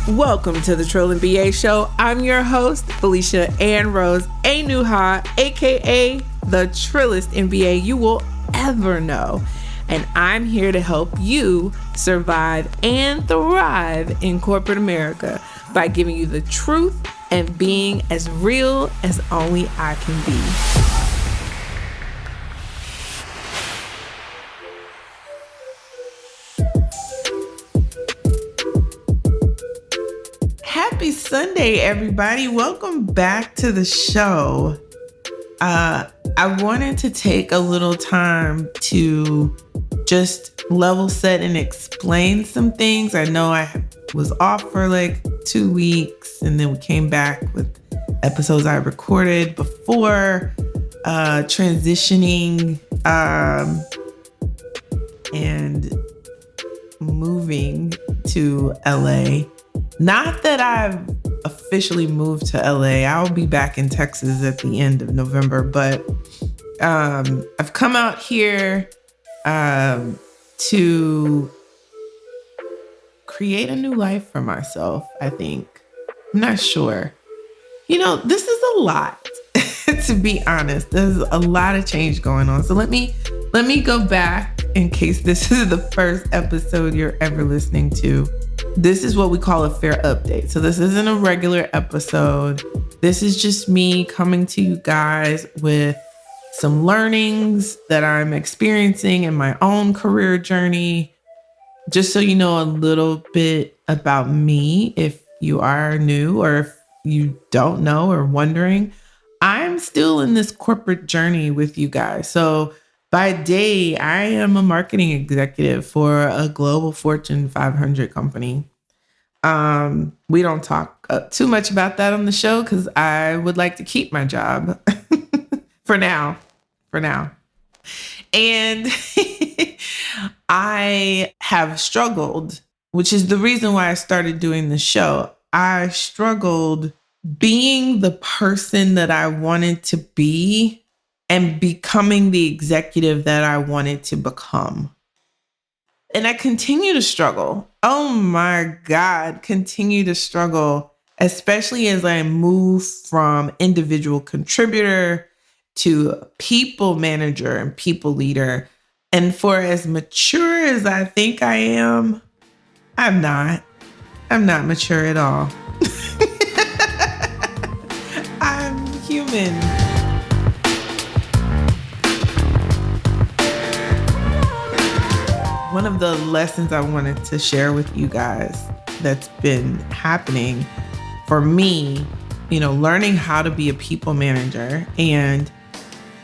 Welcome to the Trill and BA Show. I'm your host, Felicia Ann Rose Anuha, aka the Trillest MBA you will ever know. And I'm here to help you survive and thrive in corporate America by giving you the truth and being as real as only I can be. Happy Sunday, everybody. Welcome back to the show. I wanted to take a little time to just level set and explain some things. I know I was off for like 2 weeks, and then we came back with episodes I recorded before transitioning and moving to LA. Not that I've officially moved to LA. I'll be back in Texas at the end of November, but I've come out here to create a new life for myself, I think. I'm not sure. You know, this is a lot, to be honest. There's a lot of change going on. So let me go back in case this is the first episode you're ever listening to. This is what we call a fair update. So this isn't a regular episode. This is just me coming to you guys with some learnings that I'm experiencing in my own career journey, just so you know a little bit about me if you are new or if you don't know or wondering. I'm still in this corporate journey with you guys. So by day, I am a marketing executive for a global Fortune 500 company. We don't talk too much about that on the show because I would like to keep my job for now. And I have struggled, which is the reason why I started doing the show. I struggled being the person that I wanted to be and becoming the executive that I wanted to become. And I continue to struggle. Oh my God, continue to struggle, especially as I move from individual contributor to people manager and people leader. And for as mature as I think I am, I'm not mature at all. I'm human. One of the lessons I wanted to share with you guys that's been happening for me, learning how to be a people manager. And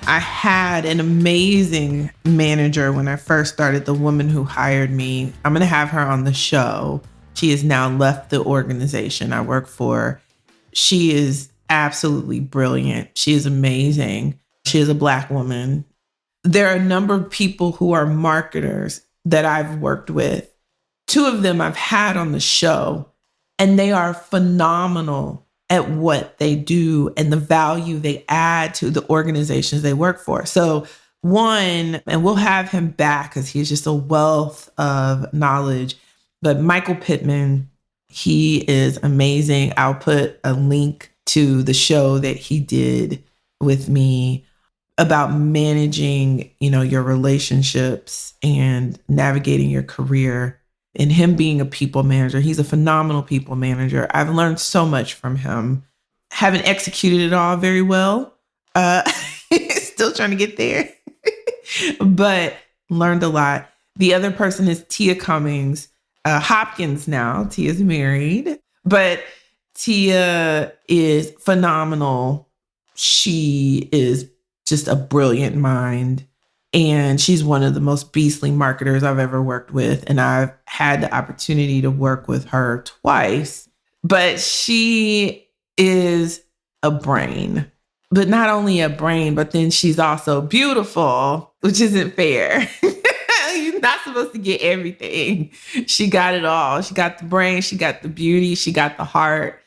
I had an amazing manager when I first started, the woman who hired me. I'm going to have her on the show. She has now left the organization I work for. She is absolutely brilliant. She is amazing. She is a Black woman. There are a number of people who are marketers that I've worked with. 2 of them I've had on the show, and they are phenomenal at what they do and the value they add to the organizations they work for. So one, and we'll have him back because he's just a wealth of knowledge, but Michael Pittman, he is amazing. I'll put a link to the show that he did with me about managing, your relationships and navigating your career, and him being a people manager. He's a phenomenal people manager. I've learned so much from him. Haven't executed it all very well. Still trying to get there, but learned a lot. The other person is Tia Cummings, Hopkins now. Tia's married, but Tia is phenomenal. She is just a brilliant mind. And she's one of the most beastly marketers I've ever worked with. And I've had the opportunity to work with her twice. But she is a brain. But not only a brain, but then she's also beautiful, which isn't fair. You're not supposed to get everything. She got it all. She got the brain, she got the beauty, she got the heart.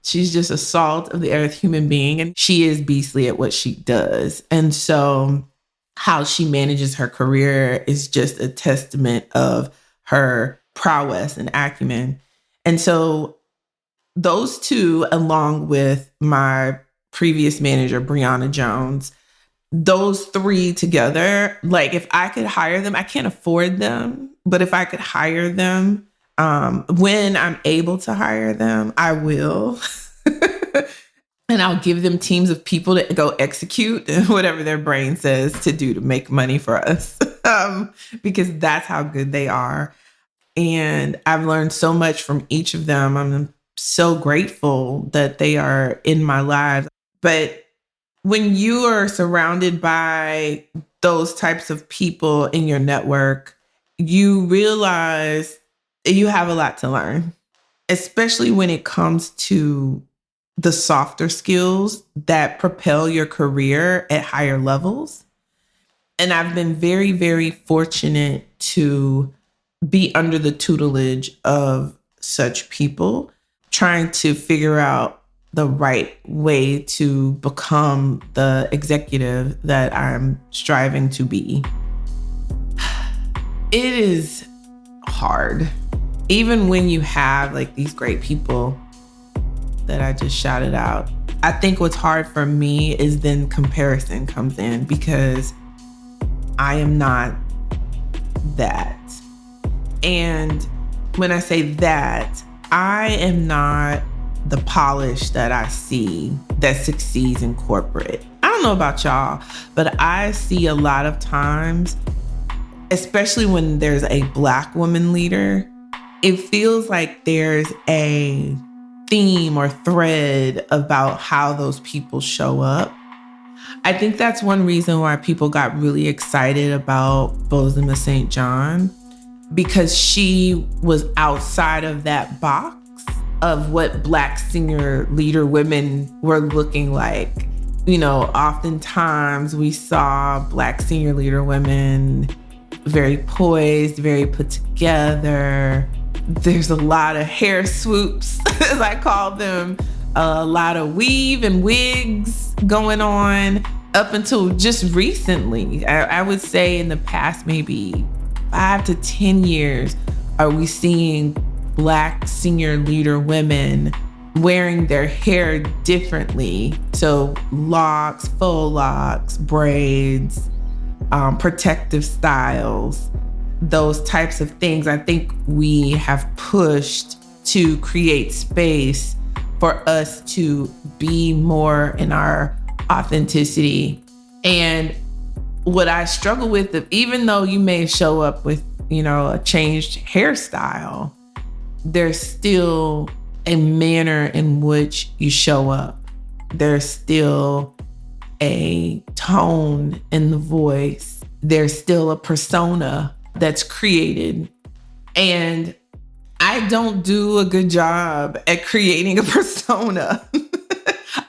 She's just a salt of the earth human being, and she is beastly at what she does. And so how she manages her career is just a testament of her prowess and acumen. And so those two, along with my previous manager, Brianna Jones, those three together, like if I could hire them, I can't afford them, but if I could hire them, when I'm able to hire them, I will. And I'll give them teams of people to go execute whatever their brain says to do to make money for us, because that's how good they are. And I've learned so much from each of them. I'm so grateful that they are in my lives. But when you are surrounded by those types of people in your network, you realize you have a lot to learn, especially when it comes to the softer skills that propel your career at higher levels. And I've been very, very fortunate to be under the tutelage of such people, trying to figure out the right way to become the executive that I'm striving to be. It is hard. Even when you have like these great people that I just shouted out, I think what's hard for me is then comparison comes in, because I am not that. And when I say that, I am not the polish that I see that succeeds in corporate. I don't know about y'all, but I see a lot of times, especially when there's a Black woman leader, it feels like there's a theme or thread about how those people show up. I think that's one reason why people got really excited about Bozoma St. John, because she was outside of that box of what Black senior leader women were looking like. You know, oftentimes we saw Black senior leader women very poised, very put together. There's a lot of hair swoops, as I call them, a lot of weave and wigs going on up until just recently. I would say in the past maybe 5 to 10 years, are we seeing Black senior leader women wearing their hair differently. So locs, faux locs, braids, protective styles, those types of things. I think we have pushed to create space for us to be more in our authenticity. And what I struggle with, even though you may show up with, you know, a changed hairstyle, there's still a manner in which you show up. There's still a tone in the voice. There's still a persona that's created. And I don't do a good job at creating a persona.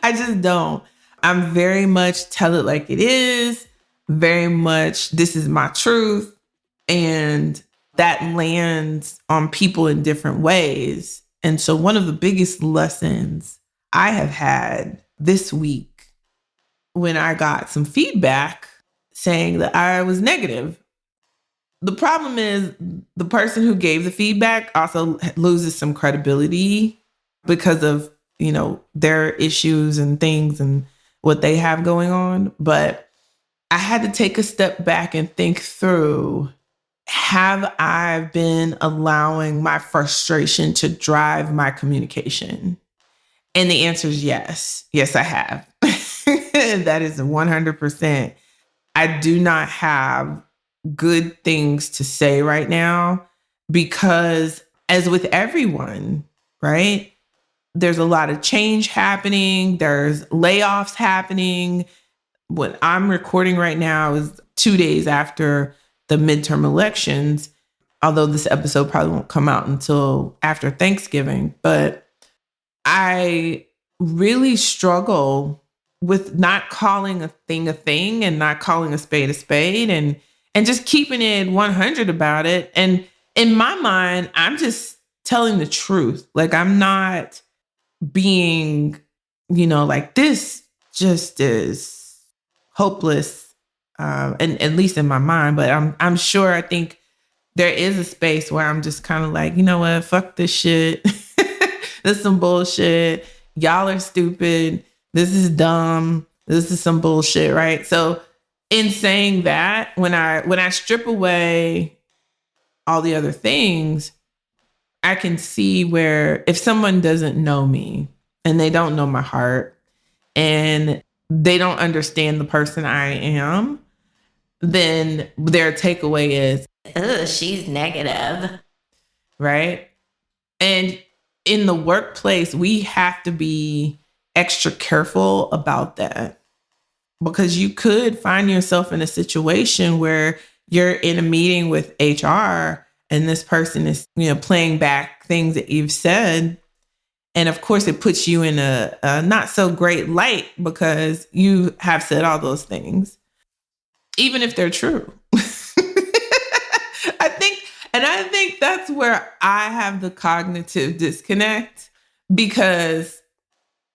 I just don't. I'm very much tell it like it is, very much this is my truth. And that lands on people in different ways. And so one of the biggest lessons I have had this week, when I got some feedback saying that I was negative. The problem is the person who gave the feedback also loses some credibility because of, you know, their issues and things and what they have going on. But I had to take a step back and think through, have I been allowing my frustration to drive my communication? And the answer is yes. Yes, I have. That is 100%. I do not have good things to say right now because, as with everyone, right? There's a lot of change happening. There's layoffs happening. What I'm recording right now is 2 days after the midterm elections, although this episode probably won't come out until after Thanksgiving. But I really struggle with not calling a thing and not calling a spade and just keeping it 100 about it. And in my mind, I'm just telling the truth. Like, I'm not being, you know, like, this just is hopeless. And at least in my mind, but I'm sure, I think there is a space where I'm just kind of like, you know what, fuck this shit. This is some bullshit. Y'all are stupid. This is dumb. This is some bullshit, right? So in saying that, when I strip away all the other things, I can see where if someone doesn't know me and they don't know my heart and they don't understand the person I am, then their takeaway is, ugh, she's negative. Right? And in the workplace, we have to be extra careful about that, because you could find yourself in a situation where you're in a meeting with HR and this person is, playing back things that you've said. And of course, it puts you in a not so great light because you have said all those things, even if they're true. I think that's where I have the cognitive disconnect, because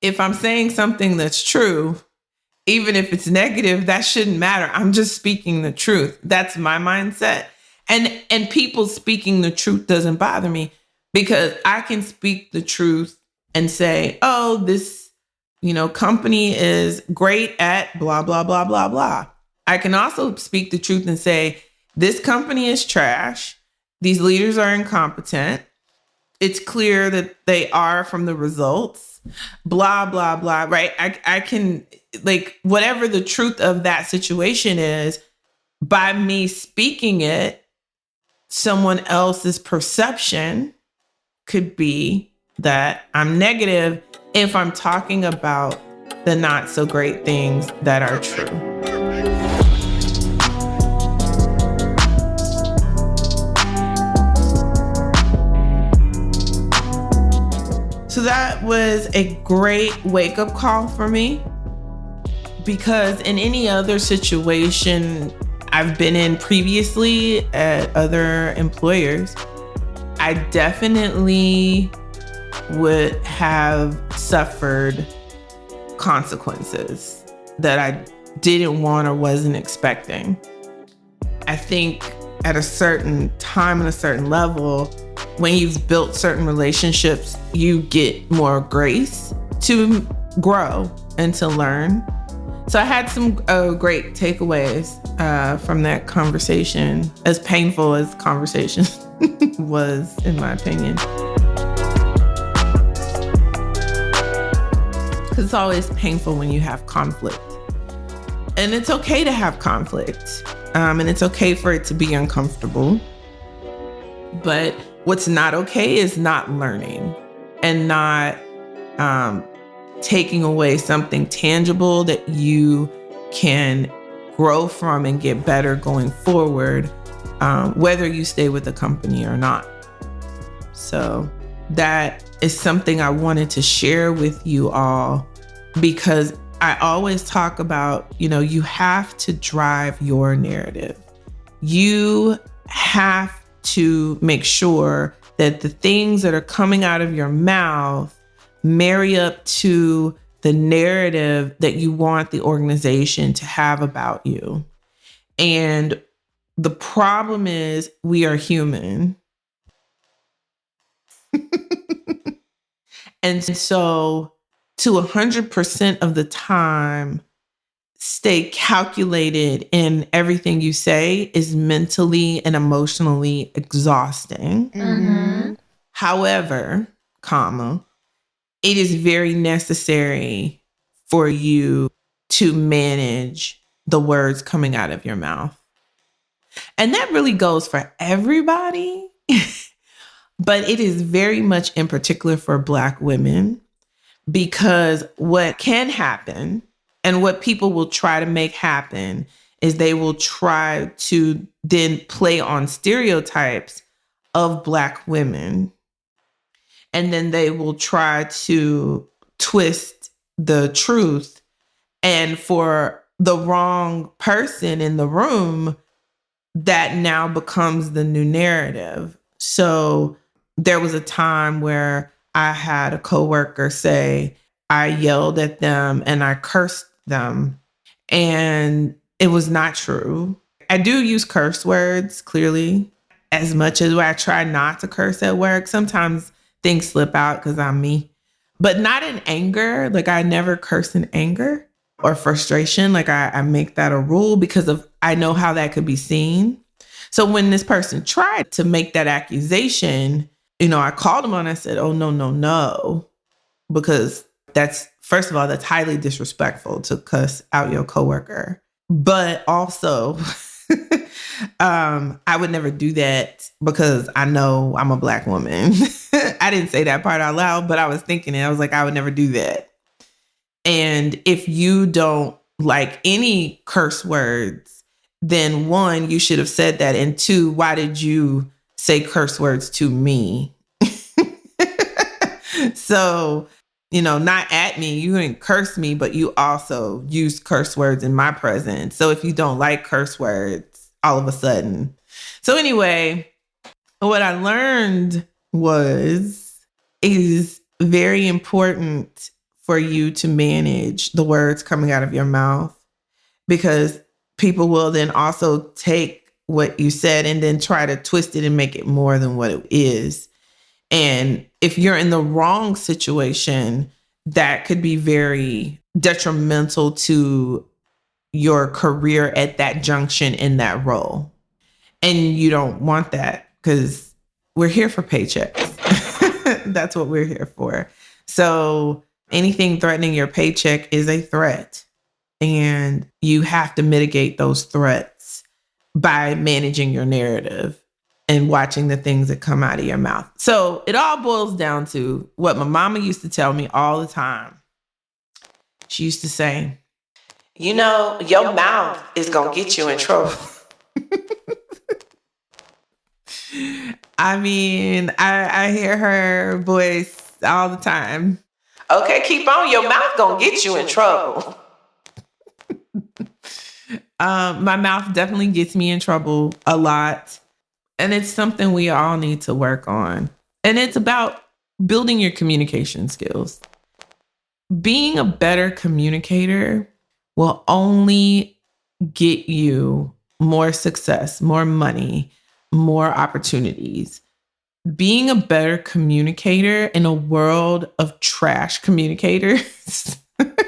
if I'm saying something that's true, even if it's negative, that shouldn't matter. I'm just speaking the truth. That's my mindset. And people speaking the truth doesn't bother me, because I can speak the truth and say, oh, this, company is great at blah, blah, blah, blah, blah. I can also speak the truth and say, this company is trash. These leaders are incompetent. It's clear that they are from the results, blah, blah, blah, right? I can, whatever the truth of that situation is, by me speaking it, someone else's perception could be that I'm negative if I'm talking about the not so great things that are true. So that was a great wake-up call for me, because in any other situation I've been in previously at other employers, I definitely would have suffered consequences that I didn't want or wasn't expecting. I think at a certain time and a certain level, when you've built certain relationships, you get more grace to grow and to learn. So I had some great takeaways from that conversation, as painful as conversation was, in my opinion. Because it's always painful when you have conflict. And it's okay to have conflict. And it's okay for it to be uncomfortable. But what's not okay is not learning and not taking away something tangible that you can grow from and get better going forward, whether you stay with the company or not. So that is something I wanted to share with you all, because I always talk about, you have to drive your narrative. You have to make sure that the things that are coming out of your mouth marry up to the narrative that you want the organization to have about you. And the problem is, we are human. And so to 100% of the time, stay calculated in everything you say is mentally and emotionally exhausting. Mm-hmm. However, it is very necessary for you to manage the words coming out of your mouth. And that really goes for everybody, but it is very much in particular for Black women, because what can happen and what people will try to make happen is they will try to then play on stereotypes of Black women. And then they will try to twist the truth. And for the wrong person in the room, that now becomes the new narrative. So there was a time where I had a coworker say I yelled at them and I cursed them. And it was not true. I do use curse words, clearly, as much as I try not to curse at work. Sometimes things slip out because I'm me. But not in anger. Like I never curse in anger or frustration. Like I make that a rule because I know how that could be seen. So when this person tried to make that accusation, I called him on. I said, "Oh, no, because first of all, that's highly disrespectful to cuss out your coworker. But also, I would never do that because I know I'm a Black woman." I didn't say that part out loud, but I was thinking it. I was like, I would never do that. And if you don't like any curse words, then one, you should have said that. And two, why did you say curse words to me? So, not at me. You didn't curse me, but you also used curse words in my presence. So if you don't like curse words, all of a sudden. So anyway, what I learned is very important for you to manage the words coming out of your mouth, because people will then also take what you said and then try to twist it and make it more than what it is. And if you're in the wrong situation, that could be very detrimental to your career at that junction in that role. And you don't want that because we're here for paychecks. That's what we're here for. So anything threatening your paycheck is a threat. And you have to mitigate those threats by managing your narrative and watching the things that come out of your mouth. So it all boils down to what my mama used to tell me all the time. She used to say, your mouth is going to get you in trouble. I mean, I hear her voice all the time. Okay, keep on. Your mouth going to get you in trouble. My mouth definitely gets me in trouble a lot. And it's something we all need to work on. And it's about building your communication skills. Being a better communicator will only get you more success, more money, more opportunities. Being a better communicator in a world of trash communicators,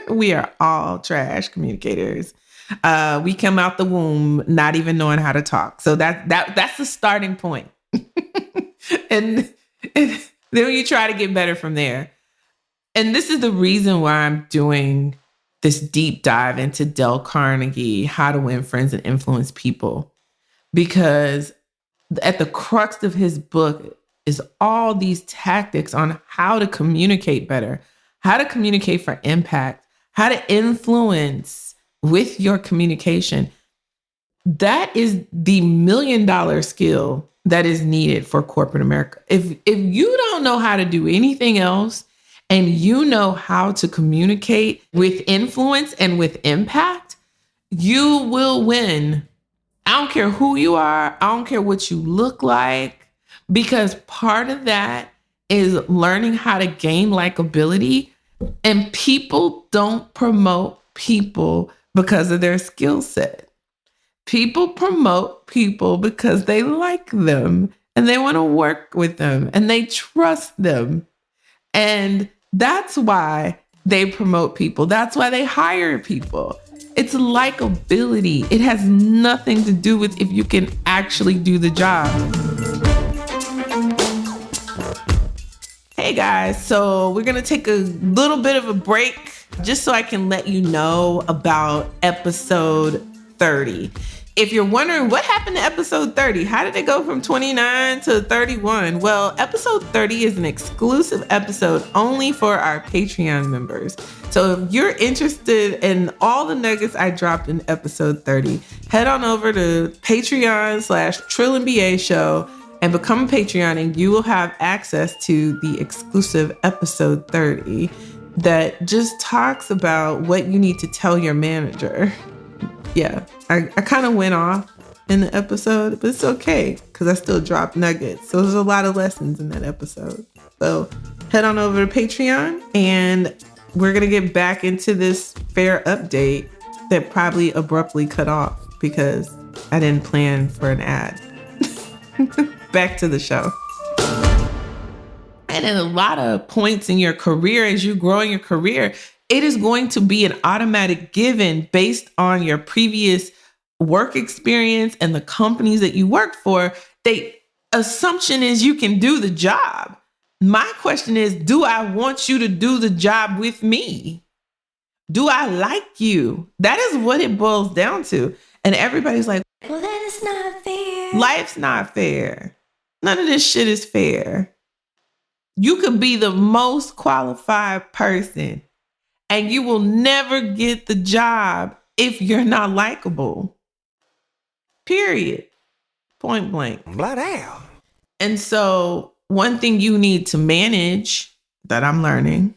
we are all trash communicators. We come out the womb not even knowing how to talk. So that's the starting point. and then you try to get better from there. And this is the reason why I'm doing this deep dive into Dale Carnegie, How to Win Friends and Influence People. Because at the crux of his book is all these tactics on how to communicate better, how to communicate for impact, how to influence with your communication. That is the $1 million skill that is needed for corporate America. If you don't know how to do anything else and you know how to communicate with influence and with impact, you will win. I don't care who you are. I don't care what you look like, because part of that is learning how to gain likability. And people don't promote people because of their skill set. People promote people because they like them and they want to work with them and they trust them. And that's why they promote people. That's why they hire people. It's likability. It has nothing to do with if you can actually do the job. Hey guys, so we're going to take a little bit of a break just so I can let you know about episode 30. If you're wondering what happened to episode 30, how did it go from 29 to 31? Well, episode 30 is an exclusive episode only for our Patreon members. So if you're interested in all the nuggets I dropped in episode 30, head on over to Patreon/Trill and BA show and become a Patreon, and you will have access to the exclusive episode 30 that just talks about what you need to tell your manager. Yeah, I kind of went off in the episode, but it's okay because I still dropped nuggets. So there's a lot of lessons in that episode. So head on over to Patreon and we're going to get back into this fair update that probably abruptly cut off because I didn't plan for an ad. Back to the show. said, at a lot of points in your career, as you grow in your career, it is going to be an automatic given based on your previous work experience and the companies that you worked for. The assumption is you can do the job. My question is, do I want you to do the job with me? Do I like you? That is what it boils down to. And everybody's like, well, that is not fair. Life's not fair. None of this shit is fair. You could be the most qualified person and you will never get the job if you're not likable. Period. Point blank. Bloody. And so one thing you need to manage that I'm learning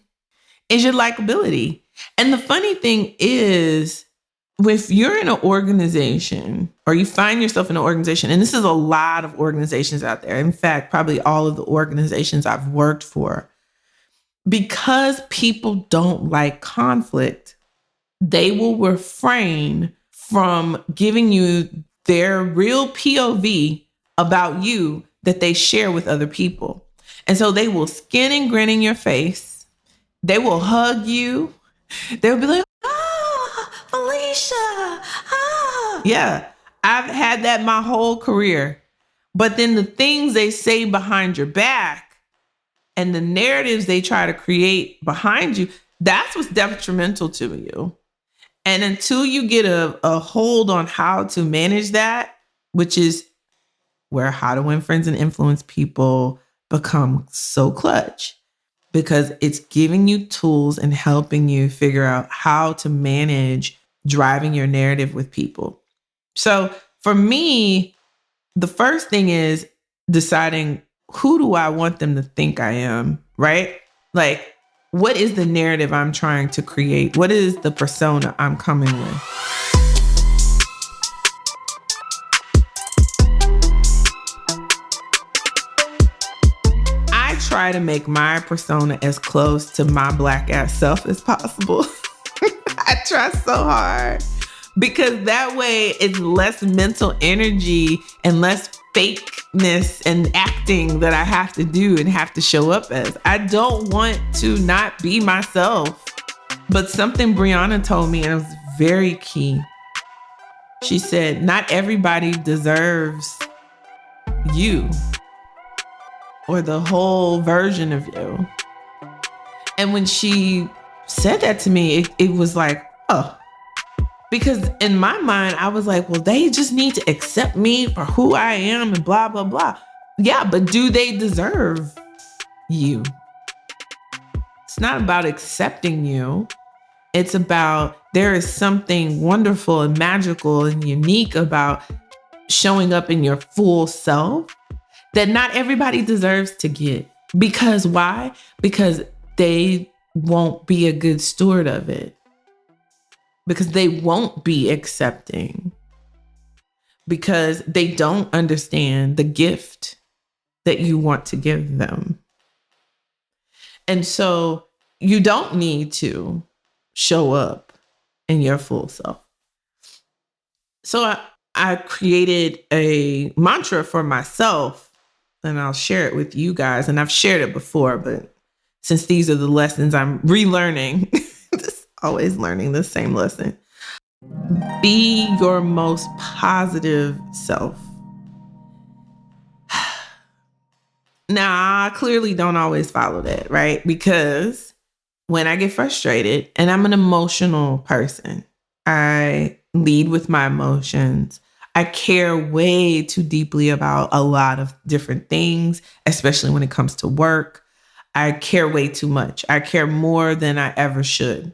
is your likability. And the funny thing is, if you're in an organization or you find yourself in an organization, and this is a lot of organizations out there. In fact, probably all of the organizations I've worked for, because people don't like conflict, they will refrain from giving you their real POV about you that they share with other people. And so they will skin and grin in your face. They will hug you. They'll be like, Felicia. Yeah, I've had that my whole career. But then the things they say behind your back and the narratives they try to create behind you, that's what's detrimental to you. And until you get a hold on how to manage that, which is where How to Win Friends and Influence People become so clutch, because it's giving you tools and helping you figure out how to manage driving your narrative with people. So for me, the first thing is deciding, who do I want them to think I am, right? Like, what is the narrative I'm trying to create? What is the persona I'm coming with? I try to make my persona as close to my Black ass self as possible. I try so hard because that way it's less mental energy and less fakeness and acting that I have to do and have to show up as. I don't want to not be myself. But something Brianna told me, and it was very key. She said, not everybody deserves you or the whole version of you. And when she said that to me, it was like, oh. Because in my mind, I was like, well, they just need to accept me for who I am and blah, blah, blah. Yeah, but do they deserve you? It's not about accepting you. It's about, there is something wonderful and magical and unique about showing up in your full self that not everybody deserves to get. Because why? Because they won't be a good steward of it. Because they won't be accepting. Because they don't understand the gift that you want to give them. And so you don't need to show up in your full self. So I created a mantra for myself, and I'll share it with you guys. And I've shared it before, but since these are the lessons I'm relearning, always learning the same lesson. Be your most positive self. Now, I clearly don't always follow that, right? Because when I get frustrated, and I'm an emotional person, I lead with my emotions. I care way too deeply about a lot of different things, especially when it comes to work. I care way too much. I care more than I ever should.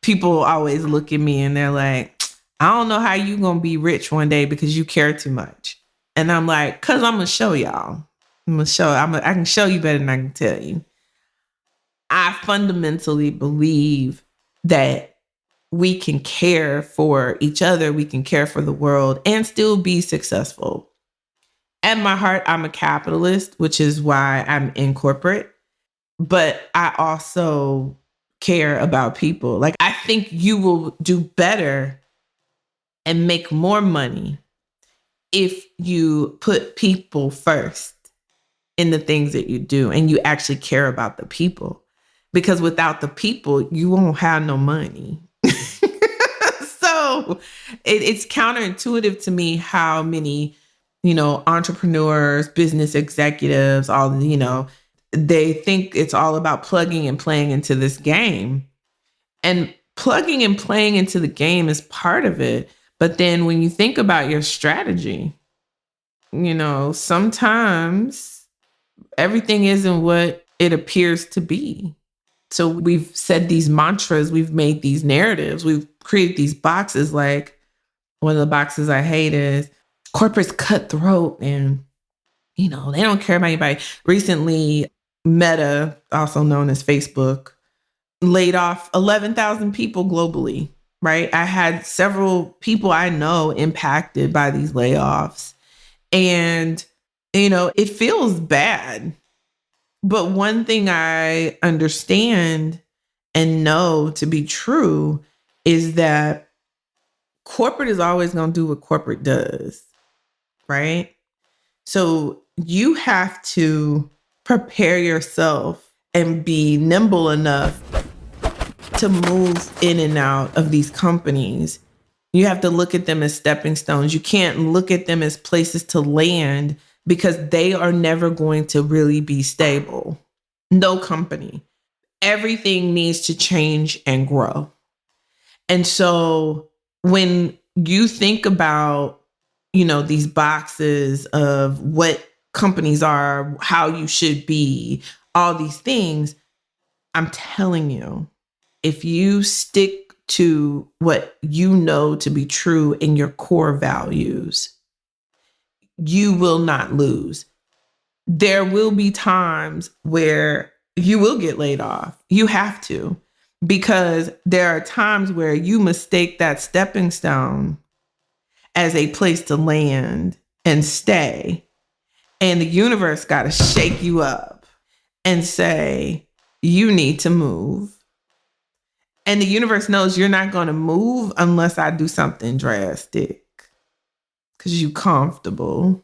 People always look at me and they're like, I don't know how you gonna be rich one day because you care too much. And I'm like, cause I'm gonna show y'all. I can show you better than I can tell you. I fundamentally believe that we can care for each other, we can care for the world and still be successful. At my heart, I'm a capitalist, which is why I'm in corporate. But I also care about people. Like, I think you will do better and make more money if you put people first in the things that you do, and you actually care about the people. Because without the people, you won't have no money. So it's counterintuitive to me how many, entrepreneurs, business executives, they think it's all about plugging and playing into this game. And plugging and playing into the game is part of it. But then when you think about your strategy, sometimes everything isn't what it appears to be. So we've said these mantras, we've made these narratives, we've created these boxes. Like one of the boxes I hate is corporate's cutthroat and, they don't care about anybody. Recently, Meta, also known as Facebook, laid off 11,000 people globally, right? I had several people I know impacted by these layoffs. And, it feels bad. But one thing I understand and know to be true is that corporate is always going to do what corporate does, right? So you have to prepare yourself and be nimble enough to move in and out of these companies. You have to look at them as stepping stones. You can't look at them as places to land because they are never going to really be stable. No company. Everything needs to change and grow. And so when you think about, these boxes of what companies are, how you should be, all these things, I'm telling you, if you stick to what you know to be true in your core values, you will not lose. There will be times where you will get laid off. You have to, because there are times where you mistake that stepping stone as a place to land and stay. And the universe got to shake you up and say, you need to move. And the universe knows you're not going to move unless I do something drastic because you're comfortable.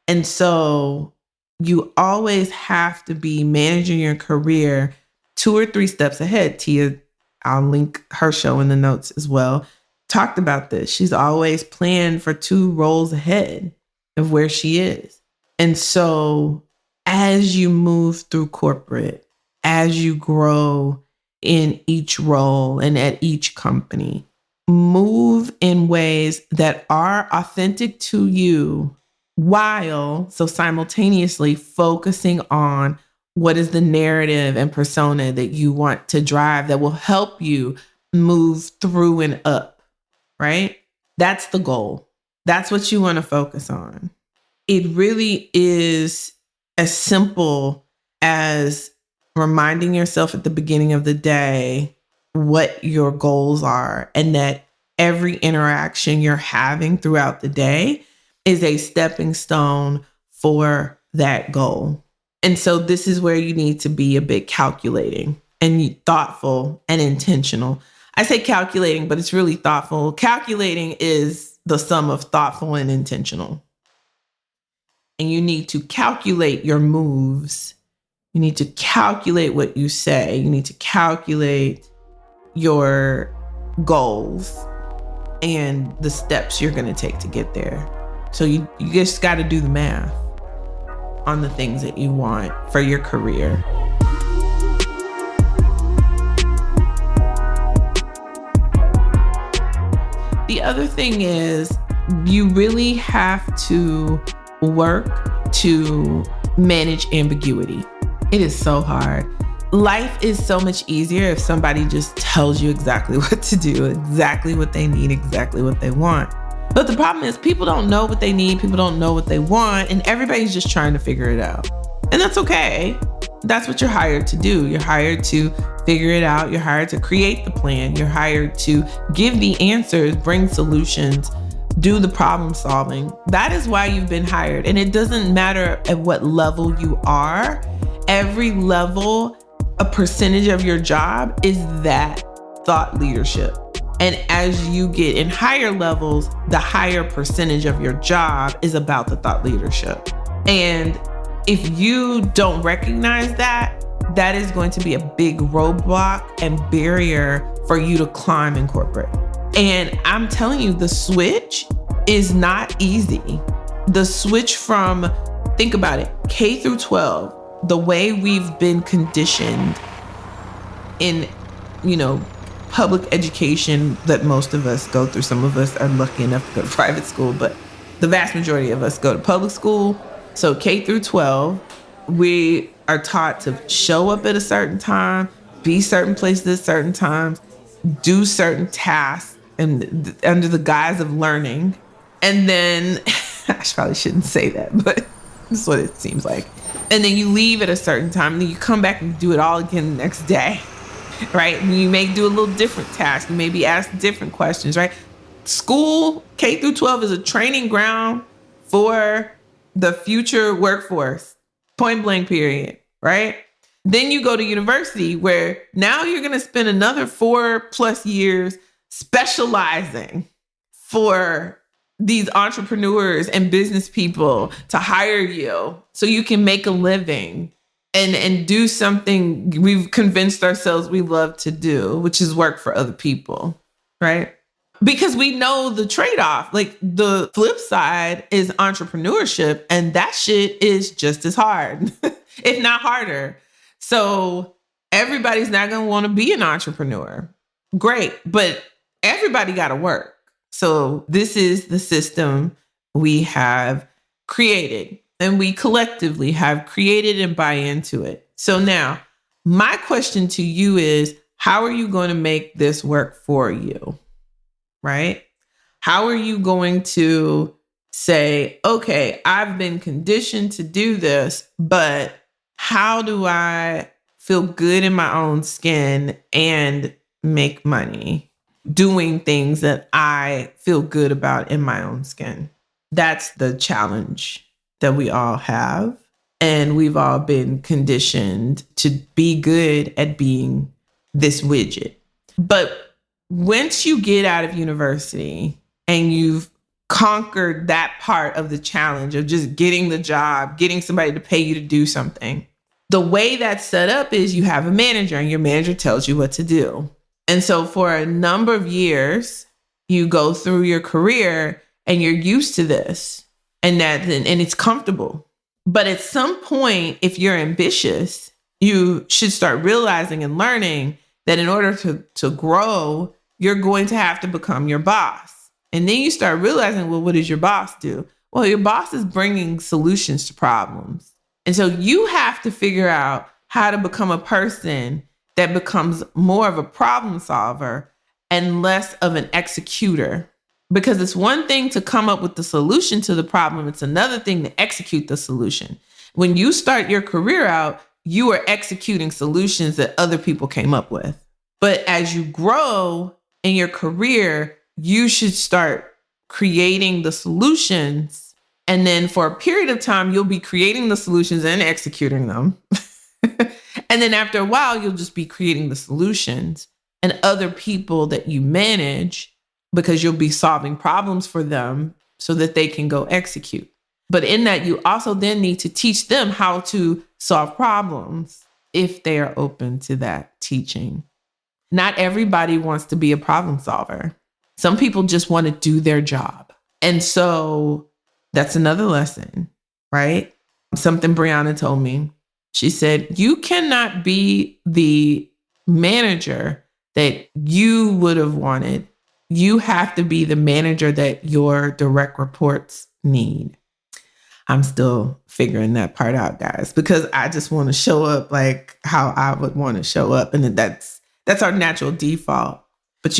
And so you always have to be managing your career 2 or 3 steps ahead. Tia, I'll link her show in the notes as well, talked about this. She's always planned for 2 roles ahead of where she is. And so as you move through corporate, as you grow in each role and at each company, move in ways that are authentic to you while simultaneously focusing on what is the narrative and persona that you want to drive that will help you move through and up, right? That's the goal. That's what you want to focus on. It really is as simple as reminding yourself at the beginning of the day what your goals are, and that every interaction you're having throughout the day is a stepping stone for that goal. And so this is where you need to be a bit calculating and thoughtful and intentional. I say calculating, but it's really thoughtful. Calculating is the sum of thoughtful and intentional. And you need to calculate your moves. You need to calculate what you say. You need to calculate your goals and the steps you're going to take to get there. So you just got to do the math on the things that you want for your career. The other thing is you really have to work to manage ambiguity. It is so hard. Life is so much easier if somebody just tells you exactly what to do, exactly what they need, exactly what they want. But the problem is people don't know what they need, people don't know what they want, and everybody's just trying to figure it out. And that's okay. That's what you're hired to do. You're hired to figure it out. You're hired to create the plan. You're hired to give the answers, bring solutions, do the problem solving. That is why you've been hired. And it doesn't matter at what level you are. Every level, a percentage of your job is that thought leadership. And as you get in higher levels, the higher percentage of your job is about the thought leadership. And if you don't recognize that, that is going to be a big roadblock and barrier for you to climb in corporate. And I'm telling you, the switch is not easy. The switch from, think about it, K through 12, the way we've been conditioned in, public education that most of us go through. Some of us are lucky enough to go to private school, but the vast majority of us go to public school. So K through 12, we are taught to show up at a certain time, be certain places at certain times, do certain tasks and under the guise of learning. And then, I probably shouldn't say that, but that's what it seems like. And then you leave at a certain time, and then you come back and do it all again the next day, right? And you may do a little different task. You may be asked different questions, right? School, K through 12, is a training ground for the future workforce, point blank period, right? Then you go to university, where now you're going to spend another 4+ years specializing for these entrepreneurs and business people to hire you so you can make a living and do something we've convinced ourselves we love to do, which is work for other people, right? Because we know the trade-off. Like, the flip side is entrepreneurship, and that shit is just as hard, if not harder. So everybody's not going to want to be an entrepreneur. Great, but everybody got to work. So this is the system we have created, and we collectively have created and buy into it. So now my question to you is, how are you going to make this work for you? Right? How are you going to say, okay, I've been conditioned to do this, but how do I feel good in my own skin and make money doing things that I feel good about in my own skin? That's the challenge that we all have. And we've all been conditioned to be good at being this widget. But once you get out of university and you've conquered that part of the challenge of just getting the job, getting somebody to pay you to do something, the way that's set up is you have a manager, and your manager tells you what to do. And so for a number of years, you go through your career and you're used to this, and it's comfortable. But at some point, if you're ambitious, you should start realizing and learning that in order to grow, you're going to have to become your boss. And then you start realizing, well, what does your boss do? Well, your boss is bringing solutions to problems. And so you have to figure out how to become a person that becomes more of a problem solver and less of an executor. Because it's one thing to come up with the solution to the problem. It's another thing to execute the solution. When you start your career out, you are executing solutions that other people came up with. But as you grow in your career, you should start creating the solutions. And then for a period of time, you'll be creating the solutions and executing them. And then after a while, you'll just be creating the solutions, and other people that you manage, because you'll be solving problems for them so that they can go execute. But in that, you also then need to teach them how to solve problems if they are open to that teaching. Not everybody wants to be a problem solver. Some people just want to do their job. And so that's another lesson, right? Something Brianna told me. She said, you cannot be the manager that you would have wanted. You have to be the manager that your direct reports need. I'm still figuring that part out, guys, because I just want to show up like how I would want to show up. And that's our natural default. But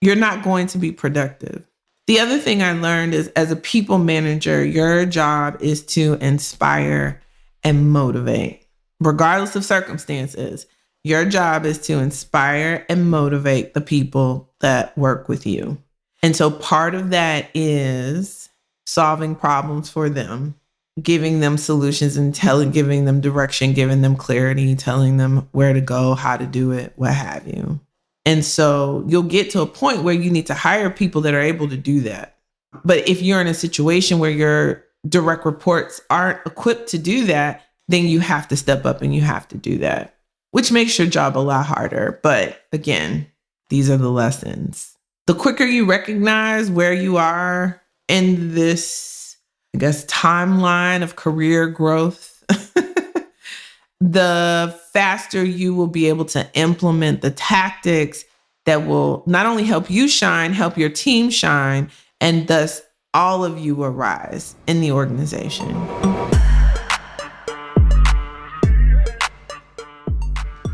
you're not going to be productive. The other thing I learned is, as a people manager, your job is to inspire and motivate, regardless of circumstances. Your job is to inspire and motivate the people that work with you. And so part of that is solving problems for them, giving them solutions and giving them direction, giving them clarity, telling them where to go, how to do it, what have you. And so you'll get to a point where you need to hire people that are able to do that. But if you're in a situation where you're direct reports aren't equipped to do that, then you have to step up and you have to do that, which makes your job a lot harder. But again, these are the lessons. The quicker you recognize where you are in this, I guess, timeline of career growth, the faster you will be able to implement the tactics that will not only help you shine, help your team shine, and thus all of you will rise in the organization.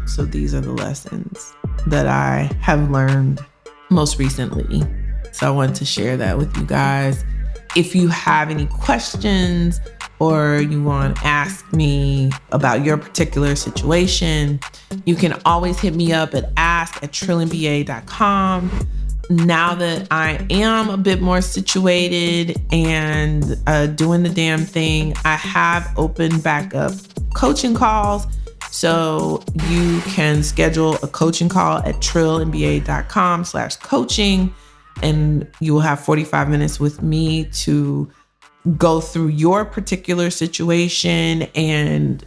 So these are the lessons that I have learned most recently. So I wanted to share that with you guys. If you have any questions or you want to ask me about your particular situation, you can always hit me up at ask@trillandba.com. Now that I am a bit more situated and doing the damn thing, I have opened back up coaching calls. So you can schedule a coaching call at trillandba.com/coaching, and you will have 45 minutes with me to go through your particular situation. And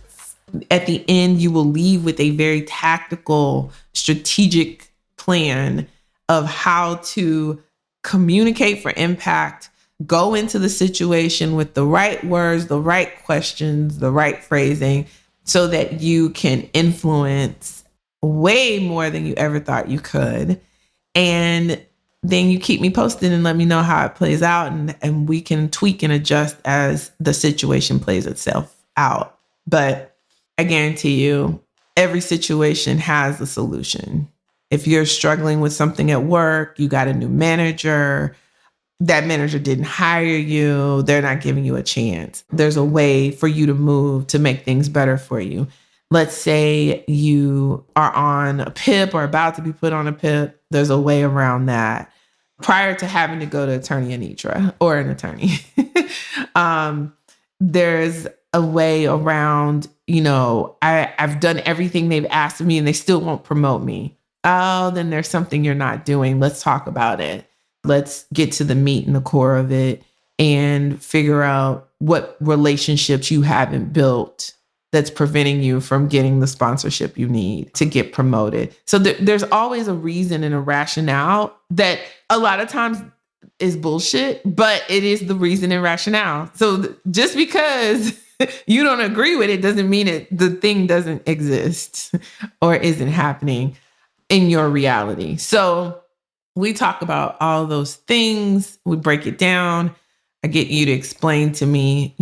at the end, you will leave with a very tactical, strategic plan of how to communicate for impact, go into the situation with the right words, the right questions, the right phrasing, so that you can influence way more than you ever thought you could. And then you keep me posted and let me know how it plays out, and we can tweak and adjust as the situation plays itself out. But I guarantee you, every situation has a solution. If you're struggling with something at work, you got a new manager, that manager didn't hire you, they're not giving you a chance. There's a way for you to move to make things better for you. Let's say you are on a PIP or about to be put on a PIP. There's a way around that prior to having to go to attorney Anitra or an attorney. There's a way around, I've done everything they've asked of me and they still won't promote me. Oh, then there's something you're not doing. Let's talk about it. Let's get to the meat and the core of it and figure out what relationships you haven't built that's preventing you from getting the sponsorship you need to get promoted. So there's always a reason and a rationale that a lot of times is bullshit, but it is the reason and rationale. So just because you don't agree with it doesn't mean the thing doesn't exist or isn't happening in your reality. So we talk about all those things. We break it down. I get you to explain to me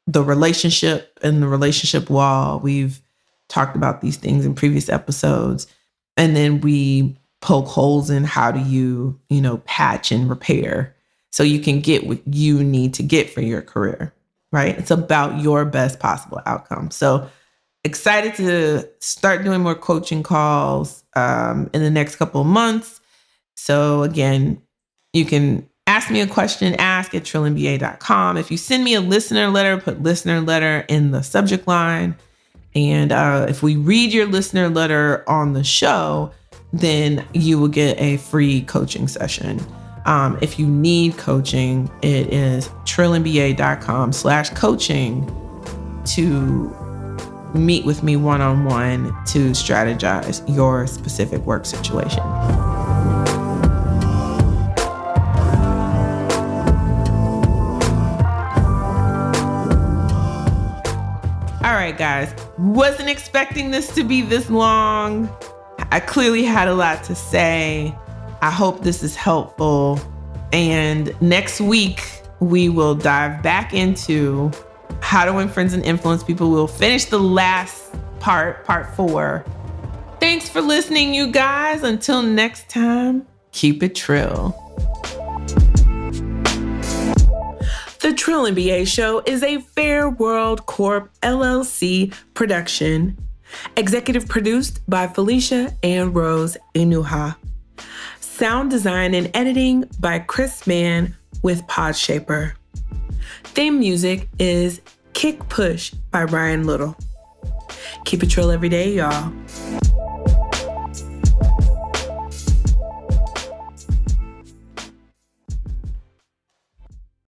the relationship and the relationship wall. We've talked about these things in previous episodes. And then we poke holes in how do you, patch and repair so you can get what you need to get for your career, right? It's about your best possible outcome. So excited to start doing more coaching calls in the next couple of months. So again, you can ask me a question, ask@trillandba.com. If you send me a listener letter, put listener letter in the subject line. And if we read your listener letter on the show, then you will get a free coaching session. If you need coaching, it is trillandba.com/coaching to meet with me one-on-one to strategize your specific work situation. All right, guys, wasn't expecting this to be this long. I clearly had a lot to say. I hope this is helpful. And next week, we will dive back into how to win friends and influence people. We'll finish the last part 4. Thanks for listening, you guys. Until next time, keep it Trill. The Trill MBA Show is a Fair World Corp LLC production. Executive produced by Felicia and Rose Inuha. Sound design and editing by Chris Mann with Podshaper. Theme music is Kick Push by Ryan Little. Keep it Trill every day, y'all.